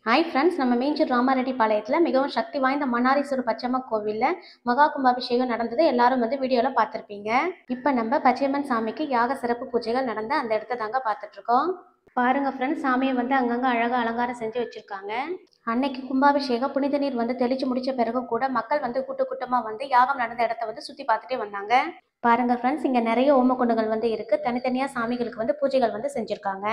Hi friends, நம்ம மேஞ்சூர் ராமாரெட்டிப்பாளையத்தில் மிகவும் சக்தி வாய்ந்த மன்னாரீஸ்வரர் பச்சையம்மன் கோவிலில் மகா கும்பாபிஷேகம் நடந்தது. எல்லாரும் வீடியோவில் பார்த்துருப்பீங்க. இப்போ நம்ம பச்சையம்மன் சாமிக்கு யாக சிறப்பு பூஜைகள் நடந்த அந்த இடத்த தாங்க பார்த்துட்ருக்கோம். பாருங்கள் ஃப்ரெண்ட்ஸ், சாமியை அங்கங்கே அழகாக அலங்காரம் செஞ்சு வச்சுருக்காங்க. அன்னைக்கு கும்பாபிஷேகம் புனித நீர் தெளிச்சு முடிச்ச பிறகும் கூட மக்கள் கூட்டமாக யாகம் நடந்த இடத்த சுற்றி பார்த்துட்டே வந்தாங்க. பாருங்க ஃப்ரெண்ட்ஸ், இங்கே நிறைய ஓமக்குண்டுகள் இருக்குது. தனித்தனியாக சாமிகளுக்கு பூஜைகள் செஞ்சுருக்காங்க.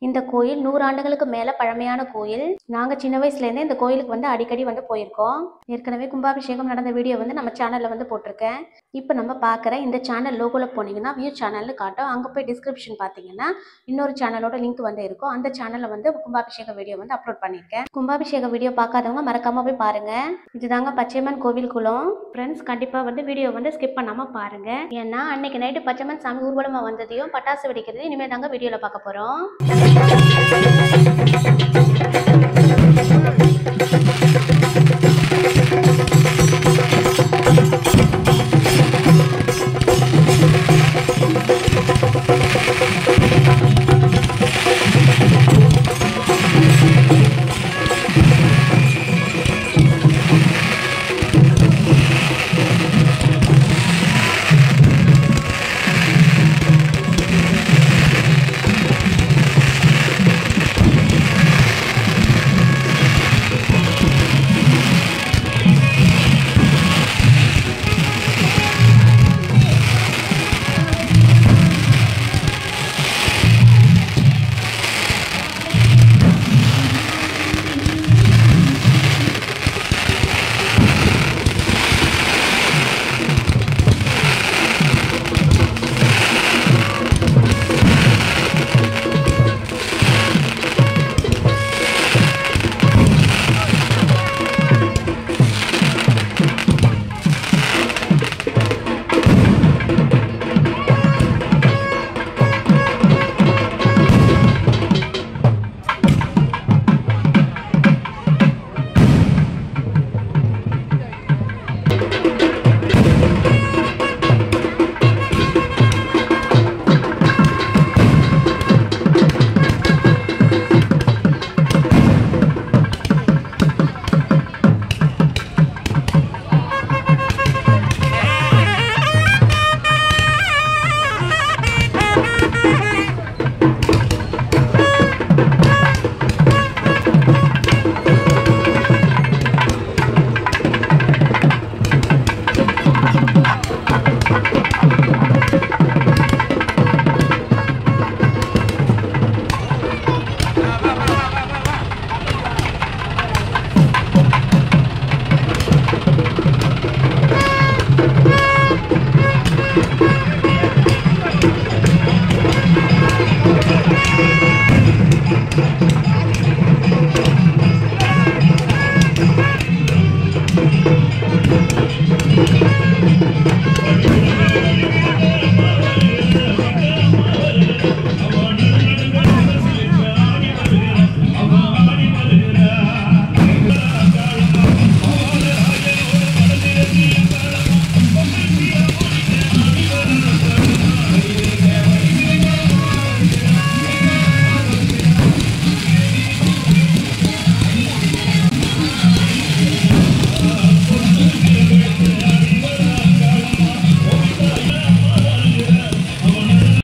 இந்த கோயில் 100 ஆண்டுகளுக்கு மேலே பழமையான கோயில். நாங்கள் சின்ன வயசுலேருந்தே இந்த கோயிலுக்கு அடிக்கடி போயிருக்கோம். ஏற்கனவே கும்பாபிஷேகம் நடந்த வீடியோ நம்ம சேனலில் போட்டிருக்கேன். இப்போ நம்ம பார்க்குற இந்த சேனல் லோகோவில் போனீங்கன்னா வியூ சேனல்னு காட்டும். அங்கே போய் டிஸ்கிரிப்ஷன் பார்த்தீங்கன்னா இன்னொரு சேனலோட லிங்க் இருக்கும். அந்த சேனலில் கும்பாபிஷேக வீடியோ அப்லோட் பண்ணியிருக்கேன். கும்பாபிஷேக வீடியோ பார்க்காதவங்க மறக்காம போய் பாருங்க. இதுதாங்க பச்சையம்மன் கோவில் குளம். ஃப்ரெண்ட்ஸ், கண்டிப்பாக வீடியோ ஸ்கிப் பண்ணாமல் பாருங்க. ஏன்னா அன்னைக்கு நைட்டு பச்சையம்மன் சாமி ஊர்வலமா வந்ததையும் பட்டாசு வெடிக்கிறது இனிமே தாங்க வீடியோல பார்க்க போறோம்.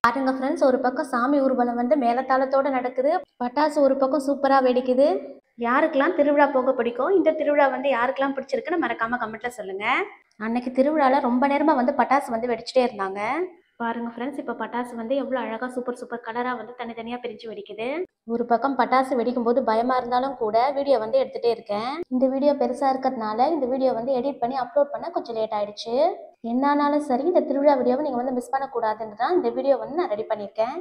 பாருங்க ஃப்ரெண்ட்ஸ், ஒரு பக்கம் சாமி ஊர்வலம் மேலத்தாளத்தோட நடக்குது. பட்டாசு ஒரு பக்கம் சூப்பரா வெடிக்குது. யாருக்கெல்லாம் திருவிழா போக பிடிக்கும், இந்த திருவிழா யாருக்கெல்லாம் பிடிச்சிருக்குன்னு மறக்காம கமெண்ட்ல சொல்லுங்க. அன்னைக்கு திருவிழால ரொம்ப நேரமா பட்டாசு வெடிச்சிட்டே இருந்தாங்க. பாருங்க ஃப்ரெண்ட்ஸ், இப்போ பட்டாசு எவ்வளோ அழகா சூப்பர் கலரா தனித்தனியா பிரிஞ்சு வெடிக்குது. ஒரு பக்கம் பட்டாசு வெடிக்கும் போது பயமா இருந்தாலும் கூட வீடியோ எடுத்துட்டே இருக்கேன். இந்த வீடியோ பெருசா இருக்கிறதுனால இந்த வீடியோ எடிட் பண்ணி அப்லோட் பண்ண கொஞ்சம் லேட் ஆயிடுச்சு. என்னானாலும் சரி, இந்த திருவிழா வீடியோவை நீங்க மிஸ் பண்ணக்கூடாதுன்னு தான் இந்த வீடியோ நான் ரெடி பண்ணியிருக்கேன்.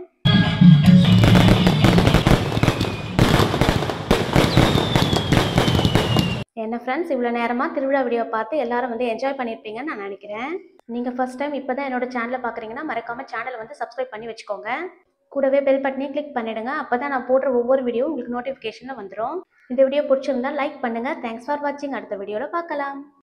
என்ன ஃப்ரெண்ட்ஸ், இவ்வளோ நேரமாக திருவிழா வீடியோ பார்த்து எல்லாரும் என்ஜாய் பண்ணியிருப்பீங்கன்னு நான் நினைக்கிறேன். நீங்கள் ஃபர்ஸ்ட் டைம் இப்போ தான் என்னோட சேனலை பார்க்குறீங்கன்னா மறக்காமல் சேனலை சப்ஸ்கிரைப் பண்ணி வச்சுக்கோங்க. கூடவே பெல் பட்டனையும் கிளிக் பண்ணிடுங்க. அப்போ தான் நான் போடுற ஒவ்வொரு வீடியோ உங்களுக்கு நோட்டிஃபிகேஷனில் வந்துடும். இந்த வீடியோ பிடிச்சிருந்தா லைக் பண்ணுங்கள். தேங்க்ஸ் ஃபார் வாட்சிங். அடுத்த வீடியோவில் பார்க்கலாம்.